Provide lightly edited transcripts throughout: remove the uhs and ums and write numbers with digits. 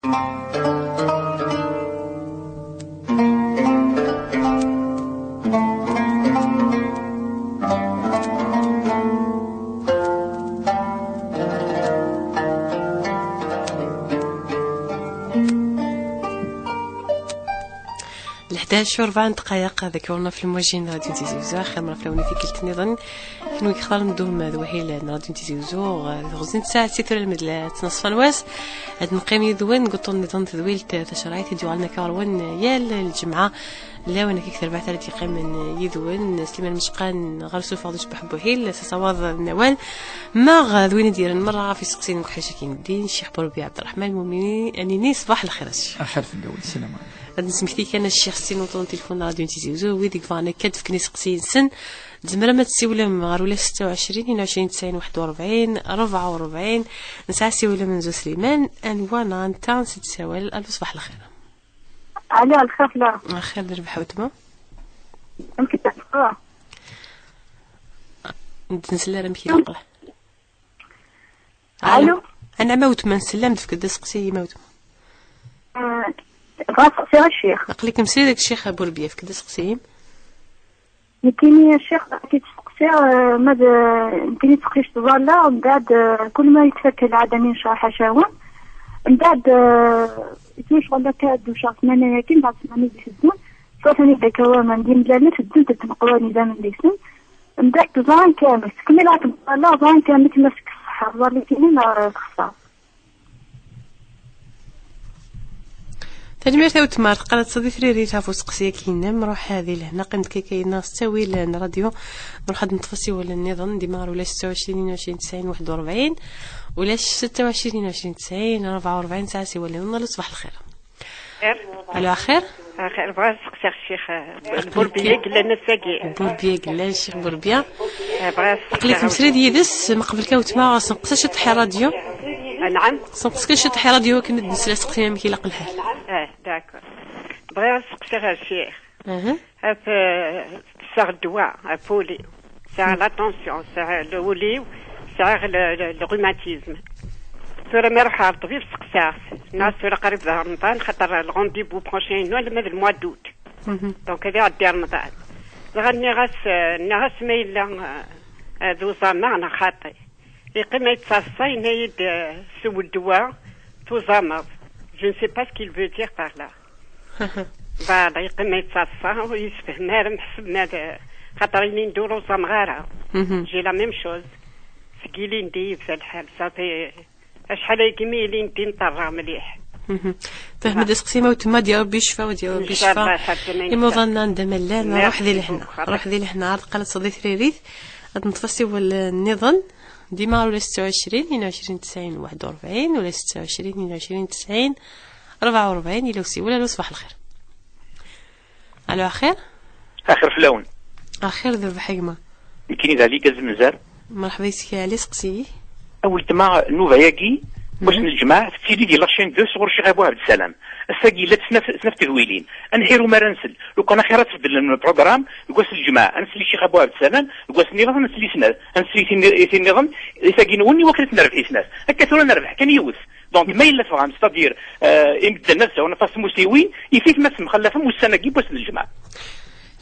11 و4 دقائق ذكرنا في الموجين راديو تيزيوزو. خير مرة فلوني في كلت نظن كنو يختار ندوم ذوهيل راديو تيزيوزو غزين ساعة سيتر المدلة تنصف الواس هاد نقيم يدوين قطن نظن تذويل تشرايت يدو على كاروان يال الجمعة لا وانا كثر بعث التي قام من يدوين سليمان مشقان غرسو فاضيش بحبو هيل سصواض النوال ما غادوين دير المرة في سقسين وحشة كين الدين الشيخ بربي عبد الرحمن المؤمنين انني صباح الخير اخر في الدول. السلام عليكم. نسمحتي كان الشيخ سينو طون تليفون راديو تيزيوزو ويديك فانا كتف كني سقسين سن زمرا ما تسيولا مغار ولا 26 22 90 41 44 نسعى سيولا من زو سليمان انوانا نتا ست سوال الف صباح الخير. على الخير. لا خير نربح وتما يمكن تقرا نسلا رمكي نقله. الو انا موت ما نسلمت في كدا سقسي موت غاسقسي الشيخ نقلك مسري داك الشيخ ابو ربيه في كدا سقسيم يمكن الشيخ كيتسقسي ماذا يمكن تسقيش تظل ومن بعد كل ما يتفك العدمين شرح شاون من بعد يتوش ولا كاد وشرح ثمانية يمكن بعد ثمانية يسدون صافي نبدا كواما ندير ملالة تدون تتنقواني زمن ليسن من بعد ظان كامل كمل عتم لا ظان كامل تمسك الصحة ظل كينين تخسر تجميع ثوت مارت قالت صديق ريري تافو سقسيه كينا نروح هذه لهنا قيمت كاينه تساوي لنا راديو نروح هاد نتفصي ولا النظام ديمار ولا 26 20 90 41 ولا 26 20 90 44 ساعه سي ولا نضل صباح الخير. الو خير خير بغا نسقسي الشيخ بوربيه قال لنا ساقي بوربيه قال لنا الشيخ بوربيه بغا قلت مسريد يدس ما قبل كاوت ما نقصش طحي راديو. نعم نقصش طحي راديو كنت نسلا سقسيه مكي لاق الحال. داكور بغا نسقسي الشيخ ساغ الدواء بولي ساغ لاتونسيون ساغ الوليو ساغ الروماتيزم سورة ما راح الطبيب سقساه الناس سورة قريب ظهر رمضان خاطر الغونديبو بروشين ولا ماذا الموا دوت دونك هذا عدي رمضان غني غاس مايلا ذو زمان انا خاطي يقيم يتصاصي نايد سو الدواء تو زامر je ne sais pas ce qu'il veut dire par là. فوالا يقيم يتصاصا ويسفهم ما محسب ماذا خاطر اللي ندورو زمغارة جي لا ميم شوز سكيلي ندي في الحال صافي شحال يكمي لي ندي نطرى مليح. فهم دسقسي موت ما ديال ربي يشفى وديال ربي يشفى إما ظننا ندم لا نروح ذي لهنا نروح ذي لهنا عاد قالت صديق ريريث غاد نتفصي النظام ديما ولا 26 22 90 41 ولا 26 22 90 44 إلا وسي ولا صباح الخير. الو اخير اخر فلون اخير ذو بحكمه يمكن اذا لي كاز مزار مرحبا بك علي سقسي اول تما نوفا ياكي واش الجماعه في سيدي ديال لاشين دو صغر شي ابو عبد السلام الساقي لا تسنف تهويلين انحيروا ما رنسل لو كان خيرات في البروغرام يقول الجماعه انسلي شي ابو عبد السلام يقول النظام انسلي سنه انسلي النظام ساقي نوني وكلت نربح اسناس هكا ثورة نربح كان يوث دونك ما الا تفهم ستادير يمد الناس وانا فاس مسيوين يفيك ما مخلفهم والسنه كيب واش الجماعه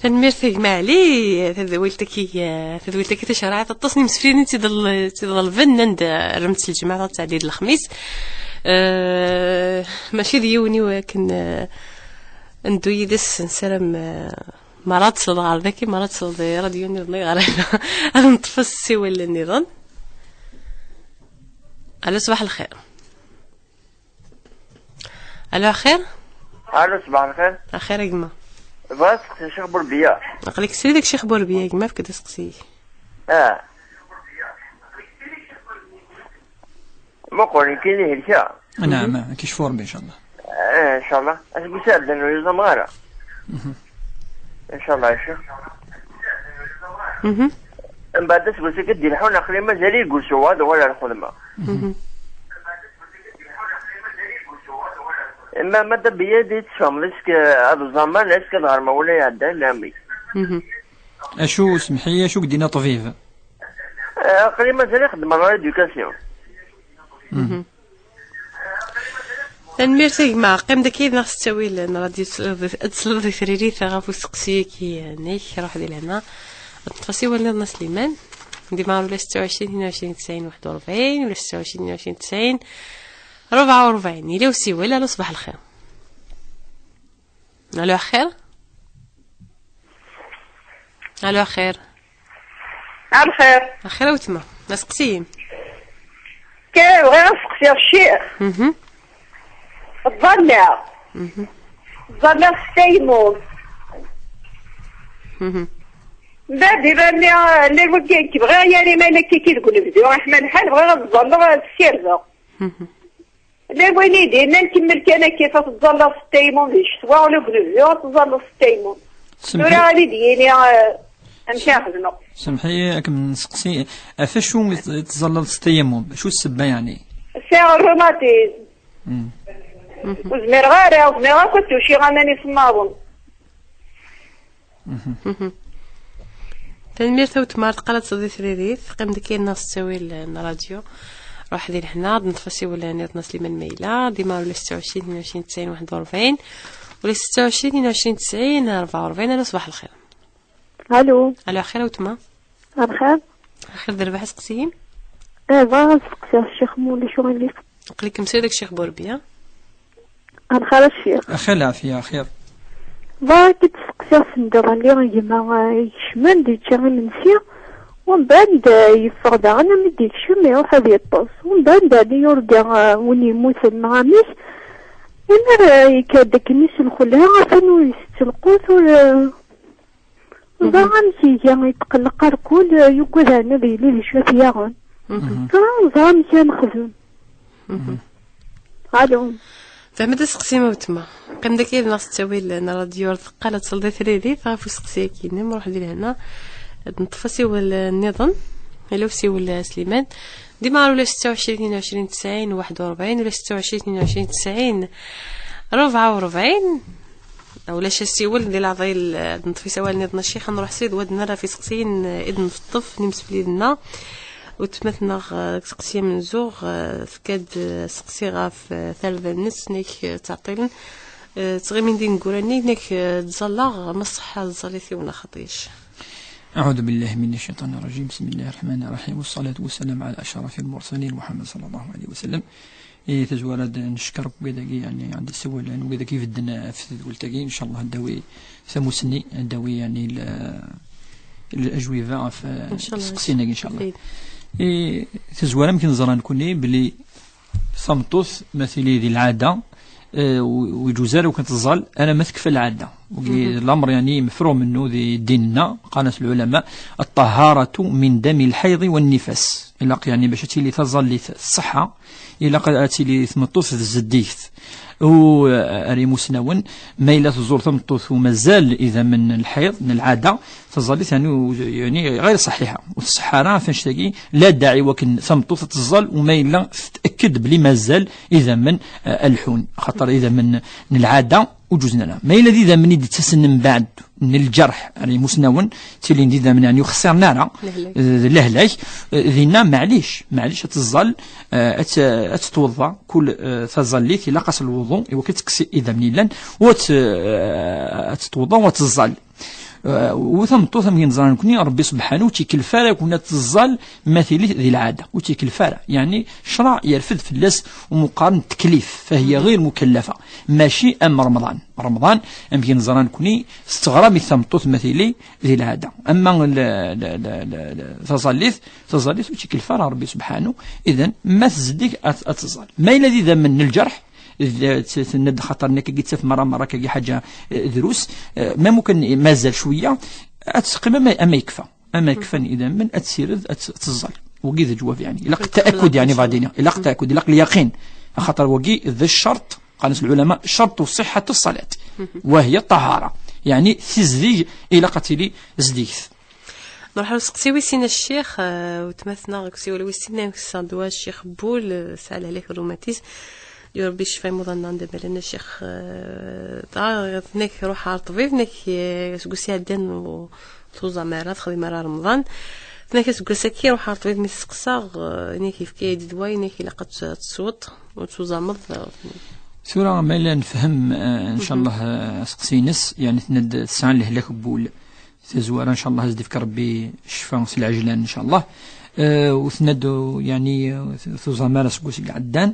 تنميرتك معلي تذويلتك تشرع التصنيم مسفرين تضل فنان رمت الجماعة تعديد الخميس ماشي ديوني ولكن ندو يدس نسلم مرات صل غار ذاكي مرات صل راديو نضني غار هنا نتفسي ولا النظام. الو صباح الخير. الو خير. الو صباح الخير. اخير يا جماعه بس الشيخ بوربيه نقلك سيدك الشيخ بوربيه كما فكدا سقسي ما قولي كاين هلكا نعم كيشفور ان شاء الله ان شاء الله اش بيساعد انه يلزم غاره ان شاء الله يا شيخ من بعد تقول لك دير حول اخرين مازال يقول شو هذا ولا الخدمه اما ماذا بيدي تفهم لسك هذا الزمان لسك الغرمه ولا يعدى لامي اشو سمحيه شو قدينا طفيف اخرين مازال يخدم على ليدوكاسيون تنميرتي مع قيم داكي ناس تاويل راديو تصل ثريري ثغافو سقسيكي نيك روح ديال هنا التفاصيل ولنا سليمان ديما ولا 26 22 90 41 ولا 26 22 90 44 إلا وسيوه لا صباح الخير. الو خير. الو خير. الخير. الخير وتما نسقسيم كاين غير نسقسي الشيخ. الضلع الضلع ستيمون بعد يبان لي وكي كيبغي يعني ما كي تقول بدي رحمن الحال بغي غتضلع السيرزه لا وليدي انا نكمل كان كيف تضلع ستيمون في الشتوى ولا بلوزيو تضلع ستيمون ولا غادي ديالي نمشي نخدمو. سمحي راك نسقسي فاشو تزلل ستيمون شو السبه يعني؟ سي الروماتيزم وزمير غارة وزمير كنت وشي غاناني صنابون. تنمير ثوت مارت قالت صدي ثريريث قيم دكي الناس تساوي الراديو روح ديال هنا نتفاسي ولا نيطنا سليمان ميلا ديما ولا 26 22 90 41 ولا 26 22 90 44. الو صباح الخير. الو الو خير وتما الخير. خير دربا حسقسيم بغا نسقسي الشيخ مولي شو غنليك قليك مسير داك الشيخ بوربيا الخير الشيخ خير العافيه خير بغا كتسقسي الصندوق اللي غيما يشمل ديتشا غنمشي ومن بعد يفقد انا مديك شمي يروح هذا يطوس ومن بعد هذا يرجع وين يموت المغاميس انا يكادك الناس نخليها عشان يستلقوت ولا بغا نمشي يتقلق الكل يقول انا بيلي شوف ياغن بغا نمشي نخدم. الو فهمت سقسيمه وتما قيم داكي الناس تساوي لنا راديو ثقاله تصل ثريدي فافو سقسيكي نروح ديال هنا نتفاسي والنظام الا وسي ولا سليمان ديما ولا 26 22 90 41 ولا 26 22 90 44 اولا شاسيول ديال عضيل نطفي سوا النظام الشيخ نروح سيد ودنا راه في سقسين اذن في الطف نمس بليدنا وتمثنا سقسيه من زوغ فكاد سقسي غاف ثالث النص نيك تعطيلن تغي من دين نقولني نيك تزلاغ مصحة الزليثي ولا خطيش. أعوذ بالله من الشيطان الرجيم بسم الله الرحمن الرحيم والصلاة والسلام على أشرف المرسلين محمد صلى الله عليه وسلم. تزورد نشكرك بذاكي يعني عند السؤال وكذا كيف بدنا في قلتاكي إن شاء الله الدوي ثموسني الدوي يعني الأجوبة في سقسينا إن شاء الله. تزوار يمكن نظرا كوني بلي صمتوث مثلي ذي العادة ويجوزار وكانت الظل أنا ما تكفى العادة الأمر يعني مفروم منه ذي ديننا قالت العلماء الطهارة من دم الحيض والنفاس إلا يعني باش تيلي تظل الصحة إلا قد تيلي ثمطوث الزديث و أريموس نون ميلة الزور تمطوث ومازال إذا من الحيض من العادة تظل يعني غير صحيحة والصحارى فنشتكي لا داعي وكن تمطوث تظل وميلة تأكد بلي مازال إذا من الحون خطر إذا من العادة وجوزنا لا ما الذي إذا من يدي تسن من بعد من الجرح يعني مسنون تيلين إذا من يعني يخسر نارا لهلاك ذينا معليش تظل أتتوضى كل تظليت إلا قص الوضوء وكتكسي إذا من لان وتتوضى وتظل وثم ينظر نكوني ربي سبحانه وتيكلفارا كنا تظل مثلي ذي العاده وتيكلفارا يعني شرع يرفض في اللاس ومقارن تكليف فهي غير مكلفه ماشي ام رمضان يمكن نظر نكوني استغراب ثمطوث مثلي ذي العاده اما تظليت وتيكلفارا ربي سبحانه اذا ما تزديك اتظل ما الذي ذا من الجرح ند خطر انك قلت مره كي حاجه دروس ما ممكن مازال شويه اتقيم اما يكفى اذا من اتسير تظل وقي جواب يعني الا تاكد يعني بعدين الا تاكد الا اليقين خاطر وقي ذا الشرط قال العلماء شرط صحه الصلاه وهي الطهاره يعني تزديج الى قتلي زديث نروح نسقسي ويسينا الشيخ وتمثنا غسي ولا ويسينا الصندوق الشيخ بول سال عليه الروماتيز يا ربي شفاي مظننا دابا لان الشيخ نيك روح على الطبيب نيك سكسي هدان وتوزع مرات خدي مرة رمضان نيك سكسي كي روح على الطبيب مسقسا نيك كيف كي دواي نيك لقات تصوت وتوزع مض ثورة ما لا نفهم ان شاء الله سقسينس يعني تند الساعه لهلاك بول تزوار ان شاء الله هزدي فيك ربي الشفاء في العجلان ان شاء الله وثندو يعني ثوزامالا سكوسي عدان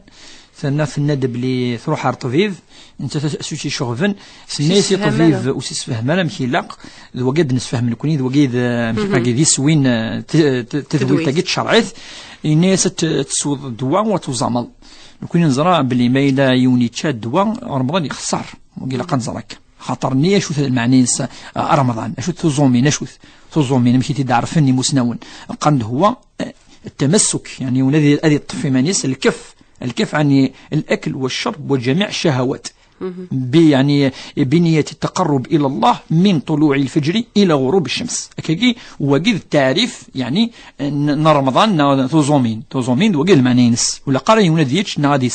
ثنا في الند بلي تروح على طبيب انت سوتي شغفن سنيسي طبيب وسيس فهمنا مكيلاق وقاد نسفهم لكوني وقاد مكي سوين تثبت تاكيت شرعيت الناس تسوض الدواء وتزامل كون نزرع بلي ما إلا يوني تشاد دواء رمضان يخسر وقيلا قد زرك خاطرني اشوف المعني رمضان اشوف توزومين توزومين مشيت تعرفني مسنون قند هو التمسك يعني ونذي هذه الطفي مانيس الكف عن الاكل والشرب وجميع الشهوات يعني بنية التقرب إلى الله من طلوع الفجر إلى غروب الشمس أكاكي وقيد التعريف يعني رمضان توزومين وقيد المعنينس ولا قال يناديتش نغادي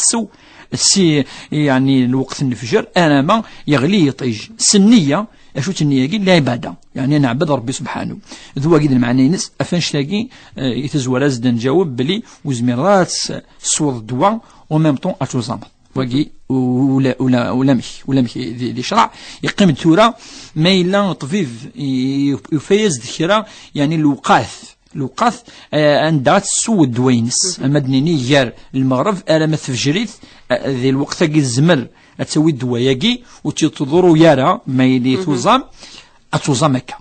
السي يعني الوقت الفجر أنا ما يغلي يطيج سنية أشوت النية لا عبادة يعني أنا عبد ربي سبحانه ذو قيد المعنينس أفنش تلاقي يتزوى لازد نجاوب بلي وزميرات صور الدواء وميم طون أتوزامل وقي ولا مش دي شرع يقيم الثورة ما إلا طفيف يفيز ذكرى يعني الوقاث عندها تسود دوينس المدنيني جار المغرب ألم تفجريت ذي الوقت كي الزمر تسوي الدواياكي وتضرو يارا ما يلي توزام أتوزامك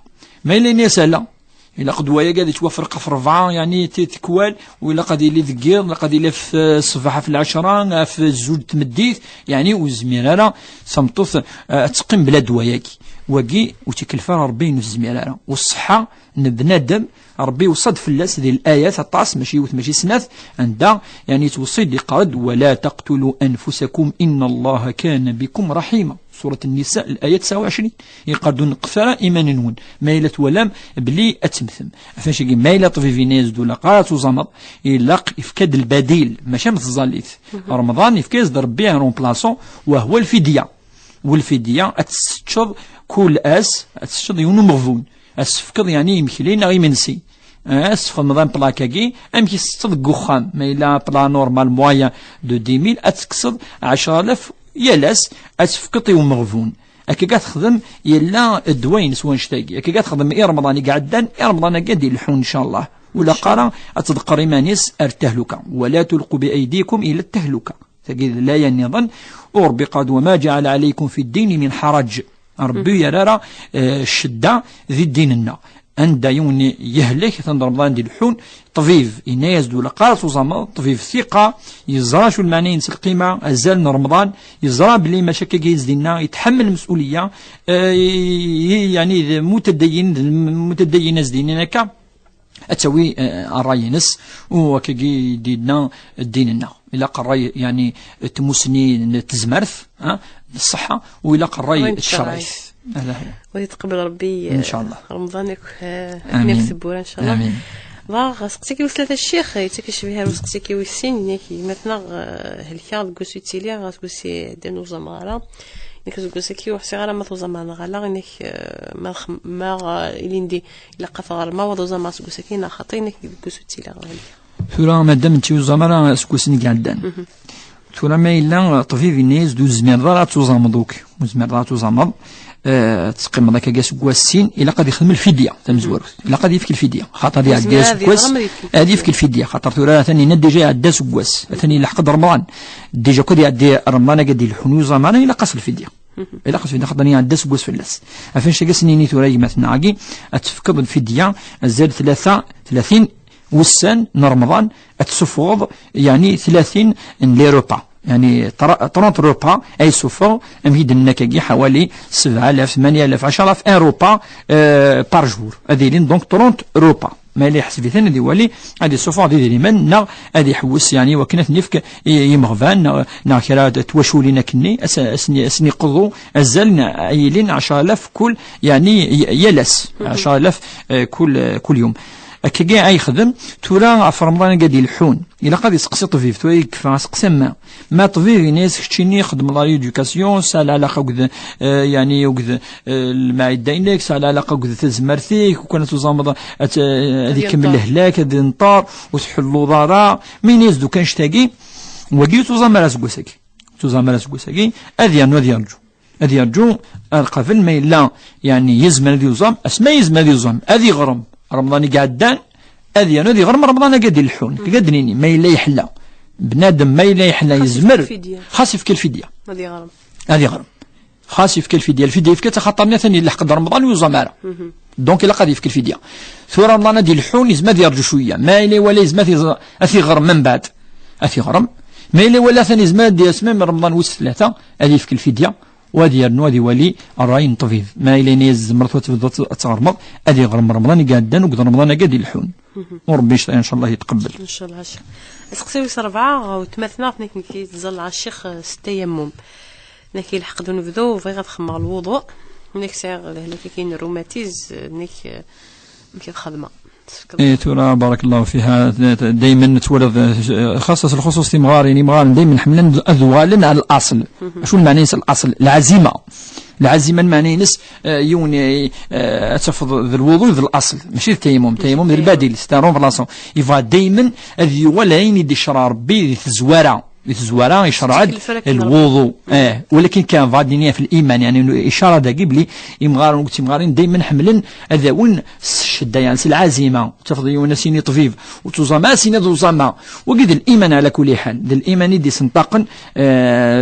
ما يلي نسألة إلا قد ويا قاعد يتوفرق في 4 يعني تكوال وإلا قد يلي ذكير ولا قد يلي في الصباح في 10 في الزوج تمديت يعني وزميرة سمطوث تقيم بلا دواياكي وكي وتكلفها ربي الزميرة والصحة بنادم ربي وصد في اللاس ذي الآيات الطاس ماشي سناث عندها يعني توصيد لقاد ولا تقتلوا أنفسكم إن الله كان بكم رحيما سورة النساء الآية 29 يقادون قفرة إيمان نون مايلة ولام بلي أتمثم فاش يجي مايلة طفيفي ناز دولا قارات وزمض يلاق يفكاد البديل ماشي متظليث رمضان يفكاد ربي رومبلاسون وهو الفدية والفدية أتستشض كل أتستشض يونو مغفون أسفكض يعني يمكلين غي منسي أسفكض مضان بلاكاكي أمكي ستض قخام ما إلا بلا نورمال موايا دو 10,000 أتكسض 10,000 يلاس أسفكطي ومغفون أكي تخدم يلا الدوين سوان شتاقي أكي تخدم رمضان قعدان رمضان قاعد يلحون إن شاء الله ولا قارا أتذكر إيمانيس التهلكة ولا تلقوا بأيديكم إلى التهلكة تقول لا ينظن وربي قاد وما جعل عليكم في الدين من حرج ربي يرى الشدة ذي ديننا عند يوني يهلك تنضرب رمضان دي الحون طفيف إناس دولا قارص وزما طفيف ثقة يزرع شو المعنى ينسى القيمة أزال رمضان يزرع بلي مشاكل جيز دينا يتحمل المسؤولية يعني متدين ناس ديننا كا أتسوي الرأي نس وكجي دينا ديننا إلا قرأي يعني تمسني تزمرث الصحة وإلا قرأي الشرعي ويتقبل ربي إن شاء الله رمضانك نكتب إن شاء الله آمين باغ سقسيكي وثلاثة الشيخ يتكشف بها وسقسيكي والسين ياكي مثلا هالكاد قوسي تيلي غاسقوسي دانو زمارة كتقولسكي وحسي غير ما توزمان غالا انك ما إليندي إلا قفا ما وضو زمان سقوسكي خاطينك قوسو تيلي غالي ثورة مادام انتي زمارة سقوسني قعدان ثورة ما إلا طفيف الناس دو زمير توزامضوك وزمير توزامض تقيم ذاك جالس قواسين إلا قد يخدم الفدية تمزور إلا قد يفك الفدية خاطر يعداس قواس هذه يفك الفدية خاطر ثورة ثاني ندي جاي عداس قواس ثاني لحق رمضان ديجا كود يعدي رمضان قد الحنو زمان إلا قص الفدية إلا قص الفدية خاطر يعداس قواس في اللاس عفاش جالسني ثورة مثلا عاقي أتفقد الفدية زاد 30 وسان رمضان أتسفوض يعني 30 ليروبا يعني 30 روبا أي سوفر أمهيد النكاكي حوالي 7,000 8,000 10,000 1 روبا بار جور هذه لين دونك 30 روبا ما اللي يحسب ثاني ديوالي هذه السوفر هذه اللي من هذه حوس يعني وكانت نفك يمغفان كرا توشولينا كني اسني قضوا الزلنا عيلين 10,000 كل يعني يلس 10,000 كل يوم كي يخدم تورا في رمضان قاعد يلحون إلا قد يسقسي طفيف تورا يكفى سقسم ما طفيف ناس كتشيني يخدم لا إيدوكاسيون سال علاقة وكذا يعني وكذا المعدة إنك سال علاقة وكذا تزمرثيك وكانت تزامض هذه كمل الهلاك هذه نطار وتحلو ضارا مين يزدو كان شتاقي وقيتو زمر أسقوسك تزامر سكوساكي أذي يرجو القفل ما إلا يعني يزمن ذي يزام اسمه يزمن ذي يزام أذي غرم رمضان قعدان أذي غرم رمضان قد الحون قد نيني ما إلا يحلى بنادم ما إلا يحلى يزمر خاص في كل فدية أذي غرم خاص في كل فدية الفدية في كتا خاطرنا ثاني اللي حقد رمضان ويزامر دونك إلا قد في كل فدية ثم رمضان دي الحون يزم ذي يرجو شوية ما إلا ولا يزم أثي غرم من بعد أثي غرم ما إلا ولا ثاني زمان دي اسمه من رمضان وس 3 هذه في كل فدية وهذه يرنو هذه ولي الراي نطفيف ما إلا نيز مرتو تبدا تغرمض هذه غرم رمضان قادن وقد رمضان قاد يلحون وربي إن شاء الله يتقبل إن شاء الله. اسقسيو 4 وتمثنا فيك كي تزل على الشيخ 6 يموم نكي لحقدو نبداو فغا تخمر الوضوء نيك ساغ هنا كاين الروماتيز نيك الخدمه. ايه ترى بارك الله فيها دائما تولد خاصة الخصوص في مغارين دائما حملنا أذوالا على الأصل. شو المعنى الأصل؟ العزيمة المعنى نس يوني تفض الوضوء ذي الأصل ماشي التيمم ذي البديل ستارون بلاصون يبغى دائما أذوالا يدي شرع ربي ذي الزوارة يشرع الوضوء ولكن كان فادينيا في الإيمان يعني إشارة داقيب لي مغارين دائما حملن أذاون الشدة يعني العزيمة تفضل يونسيني طفيف وتوزما سيني دوزما وقد الإيمان على كل حال ذا الإيمان يدي سنطاقا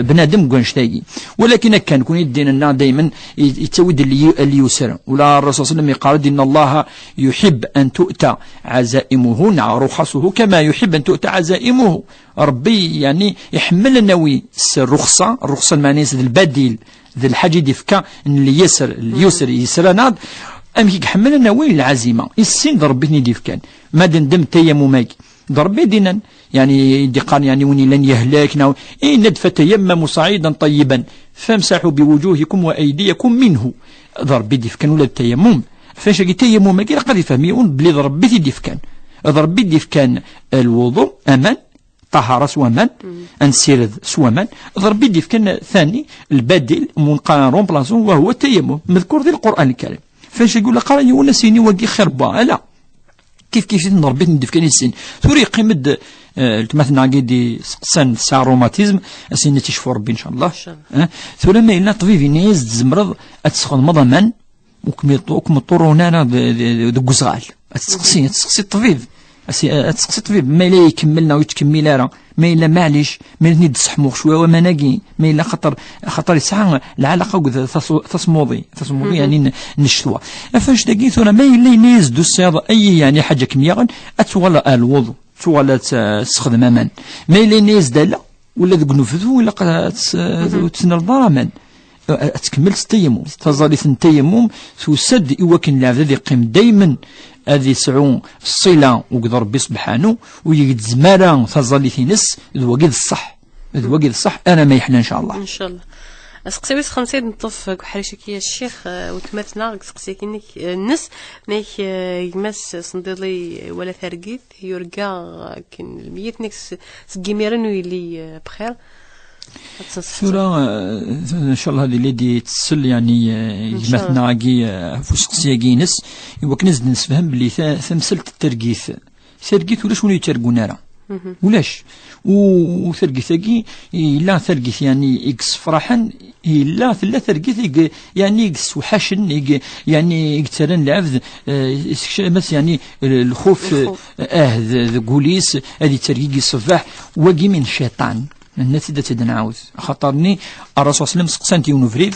بنادم قنشتاقي ولكن كان كون يدين لنا دائما يتود اللي يسر ولا الرسول صلى الله عليه وسلم قال إن الله يحب أن تؤتى عزائمه رخصه كما يحب أن تؤتى عزائمه. ربي يعني يحمل النووي الرخصة المعنية البديل ذي الحاجة ديفكا اللي اليسر يسرناد أم يحمل النووي العزيمة السين ضربتني ديفكان ما دندم تيممك ضربي دينا يعني دقان يعني وني لن يهلكنا إن ندف تيمموا صعيدا طيبا فامسحوا بوجوهكم وأيديكم منه ضربي ديفكان ولا التيمم فاش تيمم كي قد يفهمون بلي ضربتي ديفكان الوضوء أمان طهارة سوامان انسيرد سوامان ضربي ديف كان ثاني البديل منقارن رومبلاسون وهو التيمم مذكور في القرآن الكريم فاش يقول قرا يونا سيني وقي خربا لا كيف نضربي نديف كان السن ثوري قيمد مثلا قيدي سقسان ساعة روماتيزم سيني تشفو ربي ان شاء الله ثم ما إلا طبيب نيز زمرض اتسخن مضمان وكم طرونا دو زغال تسقسي الطبيب تسقسي طبيب ما إلا يكملنا ويتكمل راه ما إلا معليش ما إلا ندسحمو شويه وما ناقي ما إلا خطر يسعى العلاقه وذ تصمودي يعني نشتوا فاش داكي ثورة ما إلا ينيز دو الصياده اي يعني حاجه كميه اتولى الوضوء تولى تستخدم امان ما إلا ينيز دالا ولا ذوك نفذو ولا تسنى الضرمان تكمل التيمم تظل التيمم تسد إوكن العبد يقيم دايما هذه سعون الصلة وقد ربي سبحانه ويجد زمارة تظل نس الوقت الصح أنا ما يحلى إن شاء الله سقسيويس 5 نطف كحريشك يا الشيخ وتمثنا سقسيك انك الناس نيك يمس صندلي ولا ثرقيت يرقى كن الميت نكس سقيميرن ويلي بخير ثورة ان شاء الله هذه اللي دي تسل يعني يمثنا كي فسقسيا كينس وكنز نسفهم بلي ثمثلت الترقيث ولا شنو يترقونا راه ولاش وثرقيثاكي لا ثرقيث يعني إكس فرحا لا ثرقيث يعني إكس وحشن يعني إكترن العبد مس يعني الخوف ذا قوليس هذه ترقيقي الصباح وقي من الشيطان الناس إذا تدنعوذ خطرني الرسول صلى الله عليه وسلم سقسانتي ونفريد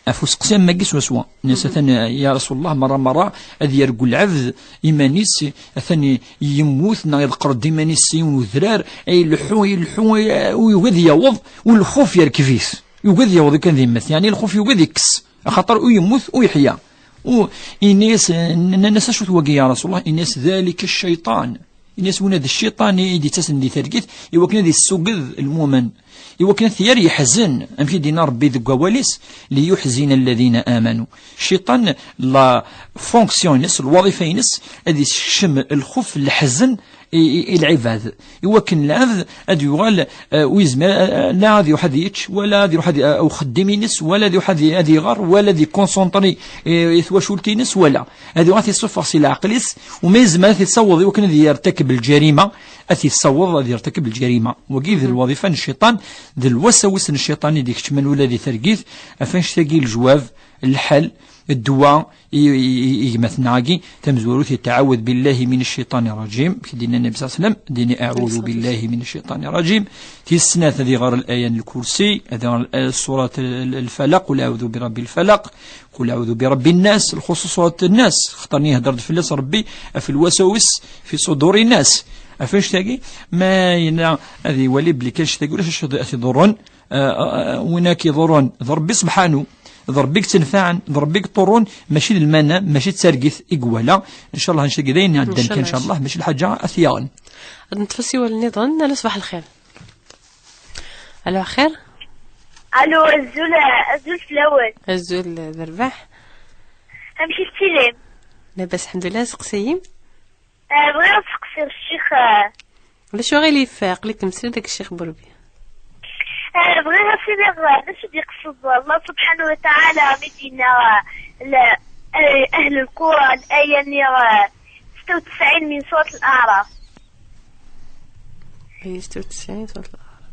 أفوس قسم ما قيس وسوا ناس ثاني يا رسول الله مرة أذي يرقل العبد إيمانيس ثاني يموت يذكر ديمانيس وذرار أي يلحو ويغذي يوض والخوف يركفيس يغذي يوض كان ذمث يعني الخوف يغذي يكس خطر يموت ويحيا الناس شو توقي يا رسول الله الناس ذلك الشيطان الناس وناد الشيطان يدي تسن دي ثرقيت يوكنا دي السوقذ المؤمن يوكنا ثيار يحزن أمشي دينا ربي ذو قواليس ليحزن الذين آمنوا الشيطان لا فونكسيونس الوظيفينس هذه الشم الخوف الحزن العباد يوكن العبد اد يغال ويزمر لا ذي واحد يتش ولا ذي واحد او خدمي نس ولا ذي واحد ادي غار ولا ذي كونسونطري يثواشولتي نس ولا هذه غادي يصفر سي العقليس وما يزمر يتصوض يوكن ذي يرتكب الجريمه اثي تصوض ذي يرتكب الجريمه وكيف الوظيفه الشيطان ذي الوساوس الشيطاني ديك تمن ولا ذي ثرقيث افاش تلاقي الجواب الحل الدواء يمثناقي تمزوروث يتعوذ بالله من الشيطان الرجيم كدينا النبي صلى الله عليه وسلم ديني أعوذ بالله من الشيطان الرجيم تيسنا هذه غير الآية الكرسي هذه السورة الفلق قل أعوذ برب الفلق قل أعوذ برب الناس الخصوصات الناس خطرني هدرت في اللص ربي في الوسوس في صدور الناس أفاش تاقي ما ينا هذه ولي بلي كاش تقول اش ضرون ويناك يضرون ضربي سبحانه ضربيك تنفعن ضربيك طرون ماشي المنى ماشي تسرقث إقوالا إن شاء الله نشتاق داين عندنا إن شاء الله ماشي الحاجة أثيان نتفسي والنظام على صباح الخير. ألو خير. ألو الزول في الأول. الزول ذربح. أمشي السلام. لاباس الحمد لله سقسيم. بغيت نسقسي الشيخ. ولا شو غير اللي يفاق لك تمثل داك الشيخ بوربي. بغينا سيدي باش يقصد الله سبحانه وتعالى مدينة أهل القرى الآية 96 من سورة الأعراف. 96 سورة الأعراف.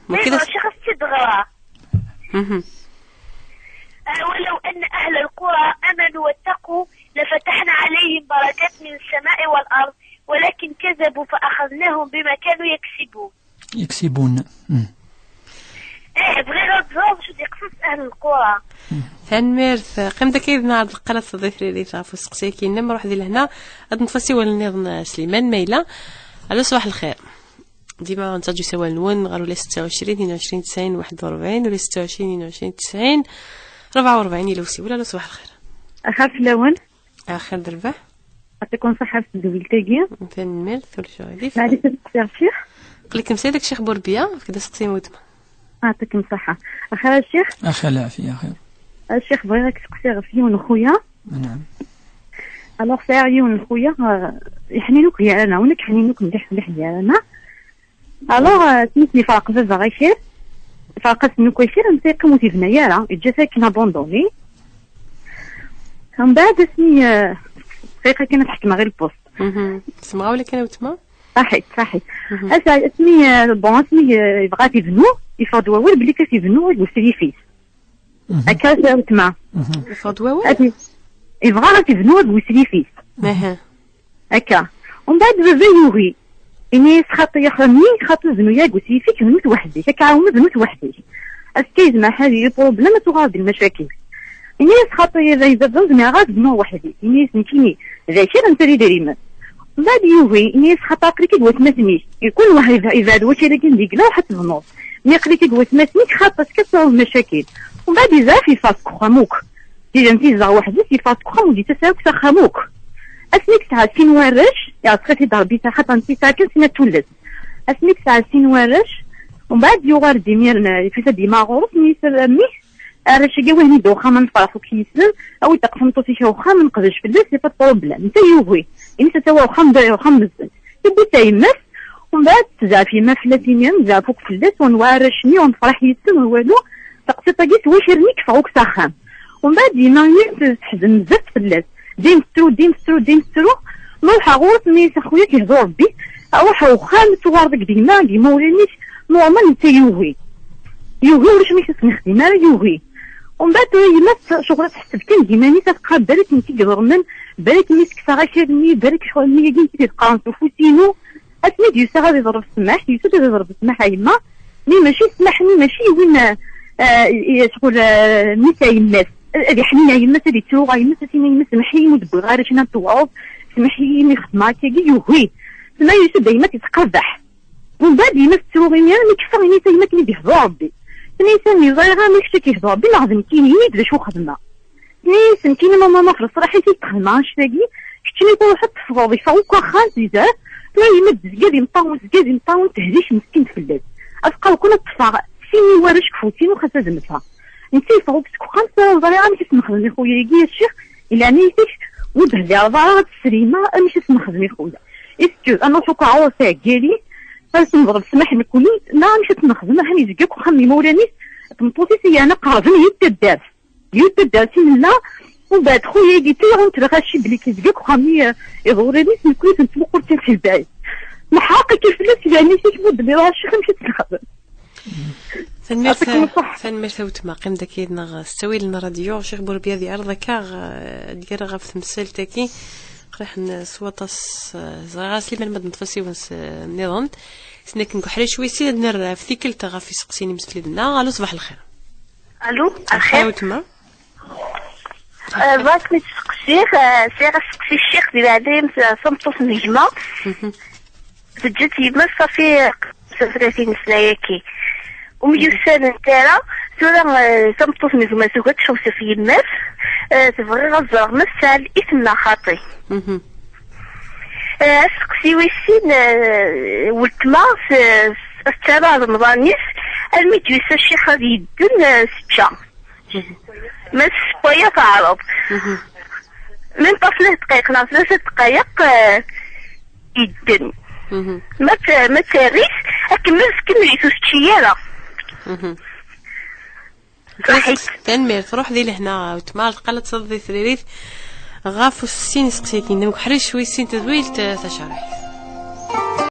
ما يبغاش تدغى. ولو أن أهل القرى آمنوا واتقوا لفتحنا عليهم بركات من السماء والأرض ولكن كذبوا فأخذناهم بما كانوا يكسبون. بغينا نتزوج شو يقصد أهل القرى. تنميرث قيم داك يدنا عبد القلة تضيف لي تعرفوا سقسيكي نما روح دي لهنا غاد نتفسي ولنظن سليمان ميلة. على صباح الخير. ديما نتاجو سوا نون غير ولا 26 22 90 41 ولا 26 22 90 44 إلا وسي ولا صباح الخير. أخاف لون. آخر دربه. أعطيكم صحة في الدولتاجية. تنمير ثلث شهري. معليش تسقسي الشيخ. قلت مسيدك شيخ بوربيا كذا سقسي موتما. أعطيكم صحة. أخير الشيخ. أخير العافية أخير. الشيخ بغيك تسقسي غفيون خويا. نعم. ألوغ ساعيون خويا يحنينوك ديالنا ونك حنينوك مليح ديالنا. ألوغ سميتني فاق زازا غيشير. فاقت منو كويشير نتيقم وتيفنا يارا إجا ساكن أبوندوني. من بعد اسمي دقيقة كانت تحكم غير البوست. تسمعوا ولا كانوا تما؟ صحيح. اسمي بون اسمي يبغى تيفنو يفاضوا وير بلي كتيفنو يوسلي فيه. هكا تما. يفاضوا وير؟ يبغى تيفنو يوسلي فيه. هكا. ومن بعد بابا يوغي. إني خاطر يخرمني خاطر زنويا يوسلي فيك نموت وحدي. هكا عاومة نموت وحدي. اسكيز مع هذه البروبليم تغاد المشاكل. إني خاطر إذا يزبط زني غاد نو وحدي. إني سنتيني ذاكر أنت اللي دايما. بعد يوهي إني خاطر قريت وتمثني يكون واحد إذا واش اللي كنديك لا حتى النص ملي قريت وتمثني خاطر كتصاوب المشاكل ومن بعد إذا في فاسك خاموك إذا أنت زا وحدي في فاسك خامو دي تساوك خاموك أسميك ساعة سين ورش يا تخاتي ضربي خاطر أنت ساكن سنة تولد أسميك ساعة سين ورش ومن بعد يوغار ديمير في ديما غورس ميسر مي راشي وهني دوخا ما نفرحو كيسن أو يتقسم طوسي شوخا ما نقدرش في الليل سي با بروبليم أنت يوهي إني تسوى وخمس يبو تايمس ومن بعد تزعفي ما فلاتينيا نزعفوك في الليل ونوارشني ونفرح يسن والو تقصي طاقيت وشرني كفاوك ساخان ومن بعد ديما تحزن بزاف في الليل ديم سترو نروح غورت ميس خويا كيهضر ربي أروح وخام تواردك ديما ولانيش نورمال انت يوهي ولاش ميس نخدم انا يوهي ومن بعد يما شغل تحسبتين ديما ني تبقى بالك انت كضرمن بالك ميسك صغاشرني بالك شغل مي كي تتقان فوتينو اسمي ديسا غادي يضرب السماح ديسا غادي يضرب السماح يما مي ماشي سمحني ماشي وين شغل ميسا يماس هذه حنينه يما تدي تروغ يما تسيني يما سمحي مدبر غير شي نتوعظ سمحي مي خدمه كي يوهي سما يوسف ديما تتقبح ومن بعد يما تروغ يما كفاني تا يما كي بيهضر ربي نيسان صغيره ماشي كيهضر ربي لازم كيني باش وخدمه نيسان كيني ماما في الصراحه تيتخدم شتاكي كتشني توحد في الوظيفه وكاخان بزاف لا يمد زكادي مطاون تهديش مسكين في الليل أفقال كنا تفاق سيني وارش كفوتين وخاصة زمتها انتي فوق سكو خمسة صغيرة ماشي تنخدم خويا يجي الشيخ إلا نيتك ودهلي على السريمه مش تنخدمي خويا اسكوز انا شو كعوض تاعي فنضرب سمح لكل لا مش تنخدم هاني زكاك وخمي موراني تمطوطي سي انا قاضي يتدار من لا ومن بعد خويا قلت له انت غاشي بلي كيزكاك وخمي يضرني نكون كنت مقرتي في البعيد محاقي كيف لا يعني كيف بلي راه شي خمسه تنخدم فن ثوت ما قيم داكي نستوي لنا راديو شيخ بوربيا دي ارضكا ديال غا في تمثال تاكي راح نسوطس زغاسلي من مد نتفسي ونس نظن سنك نكحري شوي سي نر في كلتا غا في سقسيني مسفلدنا الو صباح الخير الو الخير تما بغيت نسقسيك سي غاسقسي الشيخ ديال عديم صمتوس النجمه سجلت يما صافي 30 سنه ياكي ومجوسان نتاعها تورا صمتوس نجمه سوكت شوفي في يماس تبغي غزر مسال اسمنا خاطي سقسي ويسين ولتما السابع رمضانيس المجوسة الشيخ غادي يدن ستة ما سبايا تعرض من طفله دقيق لا 3 دقايق يدن ما تاريخ أكمل كمليتو ستشيالا تنمير تروح ذي لهنا وتمال قالت تصدي ثريريث غافو السين سقسيتين نمك حريش شوي السين تدويل تشارح